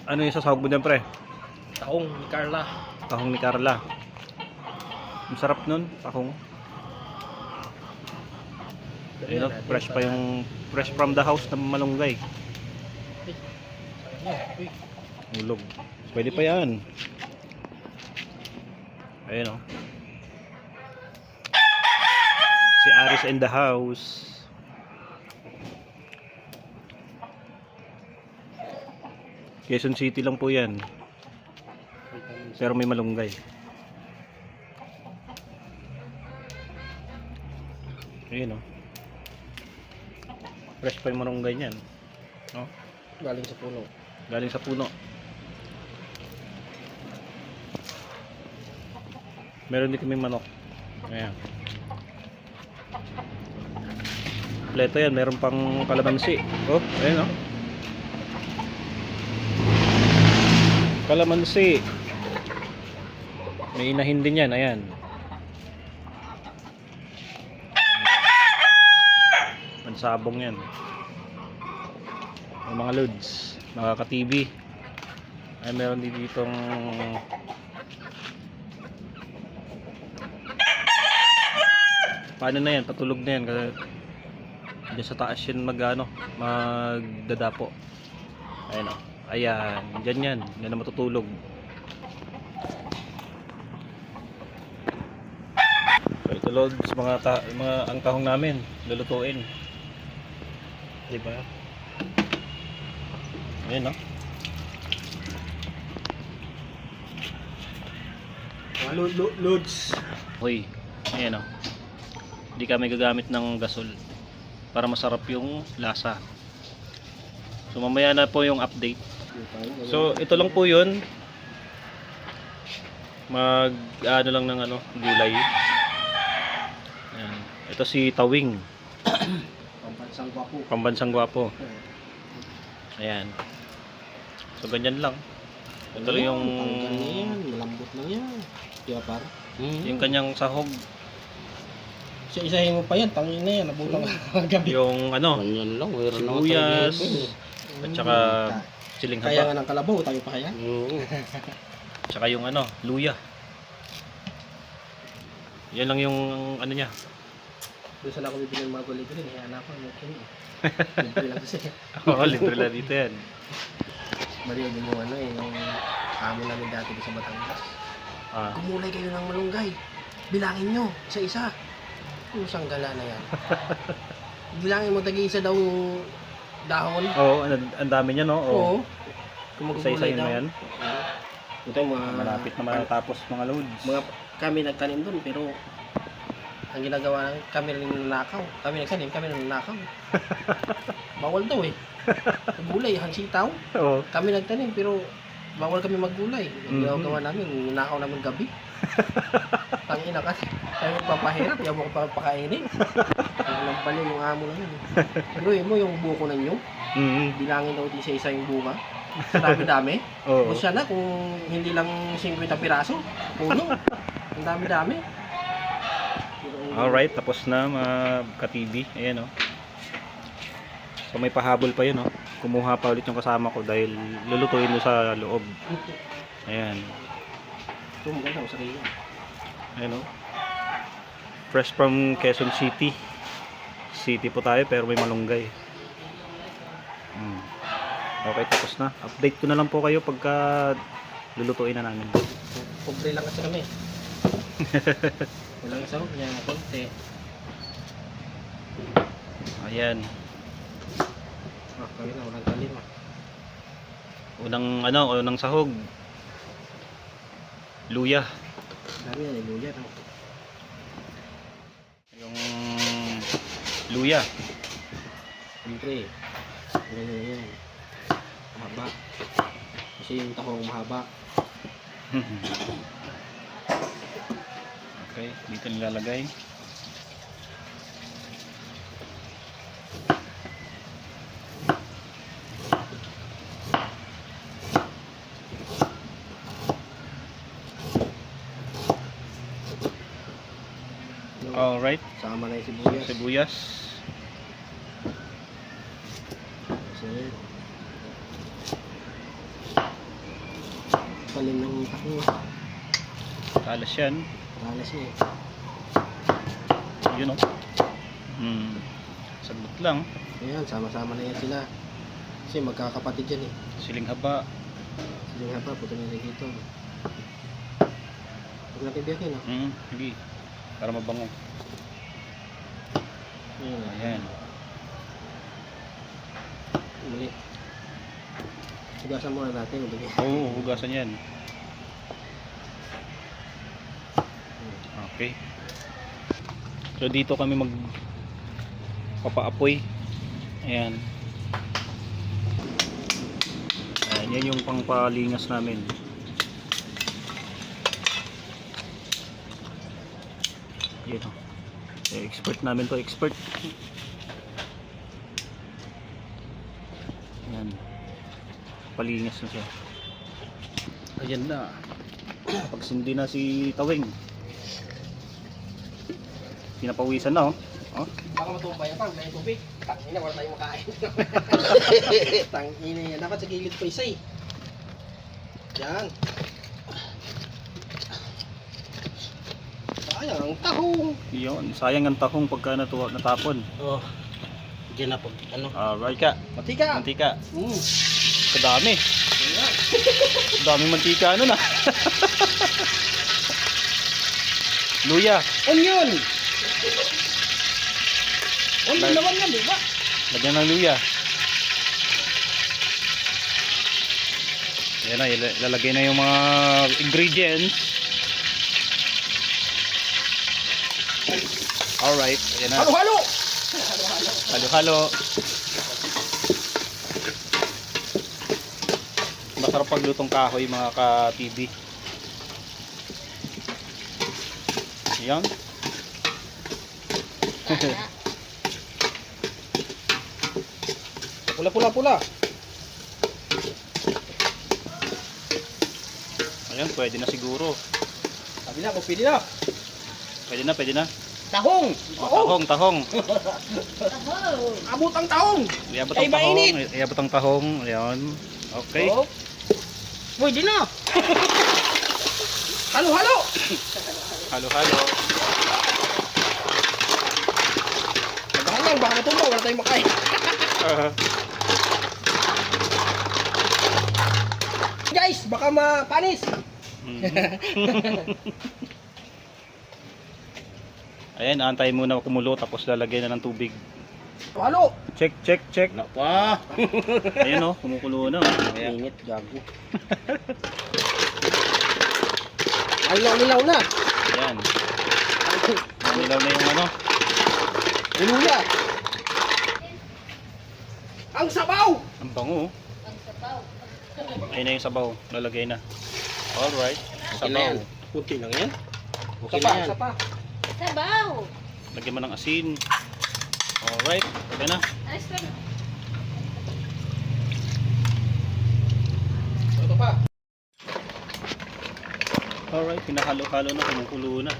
Ano yung sasahog mo dyan, pre? Taong ni Carla. Tahong ni Carla. Ang sarap nun, tahong. Ayun, fresh pa yung fresh from the house na malunggay. Ulog. Pwede pa yan. Ayun, oh. Si Aris in the house. Quezon City lang po yan. Pero may malunggay. Ayun, oh. Fresh pa yung malunggay niyan. No? Galing sa puno. Galing sa puno. Meron din kami manok. Ayan. Kompleto yan. Meron pang kalamansi. Oh, ayun, oh. Kalamansi. May inahin din yan. Ayan. Pansabong yan. Yung mga loads. Nakaka-TV. Ay, meron din ditong paano na yan? Patulog na yan. Kasi dyan sa taas yan magdadapo. Ayan, o. Ayan. Dyan yan. Dyan na matutulog. So ito loads. Mga ang tahong namin. Lulutuin. Diba? Ayan, o. Loads. Uy. Ayan, o. Hindi kami gagamit ng gasol para masarap yung lasa. So mamaya na po yung update. So ito lang po yun. Ano lang ng gulay. Ayan. Ito si Tawing. Pambansang gwapo. Pambansang gwapo. Ayan. So ganyan lang. Ito lang yung malambot lang yan. Di ba par? yung kanyang sahog. Isa-isahin mo pa yan, tangin na yan, nabutang gabi. Yung Ganyan lang, mayroon naman sibuyas at saka siling Kaya nga haba. ng kalabaw, tayo pa kaya? Tsaka yung luya. Yan lang yung niya. Doon sana ako bibili ng mga gulay-gulay, hiyaan ako, okay. Libre lang kasi. Oo, libre lang dito yan. Marinig mo yung amo namin dati sa Batangas. Ah. Kumulay kayo ng malunggay. Bilangin nyo, isa-isa. Yung sanggala na yan. Bilangin mo, tagi-isa daw dahon. Oo, ang dami niya, no? Oo. Isa-isahin mo yan. Ito mga... Malapit na matapos mga loads. Kami nagtanim doon, pero ang ginagawa namin, kami rin nanakaw. Kami nagtanim, kami nanakaw. Bawal daw eh. Gulay, hansitaw. Oo. Kami nagtanim, pero bawal kami maggulay. Ang ginagawa namin, nanakaw namin gabi. Tangina kasi. Kaya magpapahirap, yaw mo ko pa pakainin. Nagbaliw yung amo na yun. Pero yun mo yung buko na nyo, bilangin daw isa-isa yung bunga. Sa dami-dami. Oo. O siya na kung hindi lang 50 piraso, puno. Ang dami-dami. Alright, tapos na mga ka-TV. Ayan, oh. So may pahabol pa yun, oh. Kumuha pa ulit yung kasama ko dahil lulutuin mo sa loob. Ayan. Ito maganda sa kanya. Ayan, oh. Fresh from Quezon City. City po tayo pero may malunggay. Okay, tapos na. Update ko na lang po kayo pagka lulutuin na namin. Pobre lang kasi kami. Walang sahog niya, konti. Ayan. Kami na, walang talim. Unang sahog. Luya. Dami na, niluya. Yung luya. Siyempre, ganyan yan. Mahaba. Kasi yung tahong mahaba. Okay, dito nilalagay. Alright, Sama na yung sibuyas. sibuyas. Kasi talim ng tako. Talas yan. Malas niya eh. Yun o. Saglit lang. Ayan, sama-sama na yan sila. Kasi magkakapatid yan eh. Siling haba. Sige nga pa, puto nila dito. Huwag natin biyakin ah. Sige. Para mabango. Ayan. Muli. Hugasan muna natin. Oo, hugasan yan. Okay. So dito kami papaapoy. Ayan. Ayan, yan yung pangpalingas namin. Yan o. Expert namin to, expert. Ayan. Palingas na siya. Ayan na. Pagsindi na si Tawing. Pinapawisan na oh. Oh. Baka matumpay pa, may tubig. Tangina, wala tayong makain. Tangina yan. Dapat sa gilid pa isa eh. Yan. Sayang ang tahong. Yun, sayang ang tahong pagka natapon. Oh. Diyan na po. Ano? Alright ka. Matika. Mantika. Mm. Kadami. Ayan. Daming mantika ano na. Luya. Onion. Onion naman yan, di ba? Lagyan ng luya. Yan na, ilalagay na yung mga ingredients. Alright, yan na. Halo-halo! Halo-halo. Masarap paglutong kahoy mga ka-TV. Yan. Pula-pula-pula. Ayan, pwede na siguro. Sabi na, kung pili na. Pwede na, pwede na. Tahong! Oh, tahong. Abot ang tahong! Iabot Ay, ang tahong. mainit. Iabot ang tahong. Ayan. Okay. Oh. Pwede na! Halo-halo! Halo-halo. Magahan lang, baka matumba, wala tayong makain. Guys, baka mapanis! Ayan, antayin muna kumulo tapos lalagay na ng tubig. Halo! Check, check, check. Napa! Ayan oh, kumukulo na. Ayan. Init, gago. Nilaw na! Ayan. Nilaw na yung ano. Uluya! Ang sabaw! Ang bango. Ayun na yung sabaw. Lalagay na. Alright. Sabaw. Kunti lang yan. Okay na yan. Sapa. Sabaw! Lagyan mo ng asin. Alright. Okay na. Ayos lang. Ito pa. Alright. Pinahalo-halo na. Kumukulo na.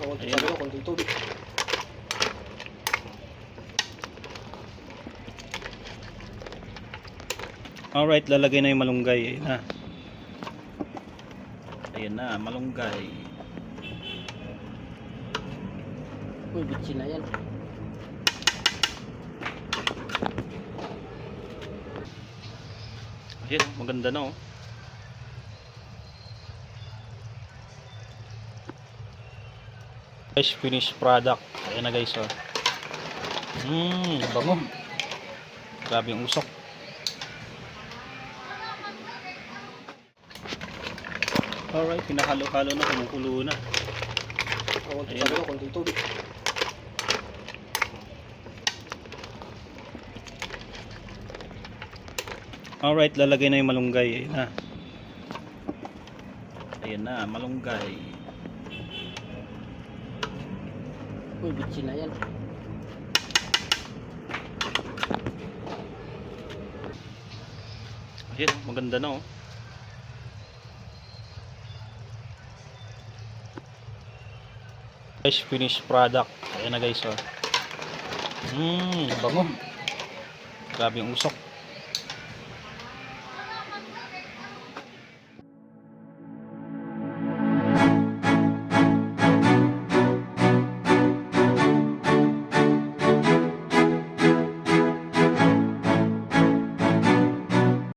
Kunti Ayan. sabaw, kunti tubig. Alright. Lalagay na yung malunggay. Ayun na. Ayan na. Malunggay. Uy, bitsin na yan. Ayan. Maganda na oh. Guys, finished product. Ayan na guys oh. Bango. Grabe yung usok. Alright, pinahalo-halo na, kumukulo na. Kunti Ayan. sabaw, kunti tubig. Alright, lalagay na yung malunggay. Ayan na. Ayan na, malunggay. Uy, bitsin na yan. Ayan, maganda na oh. Guys, finished product. Ayan na guys oh. Bango. Grabe yung usok.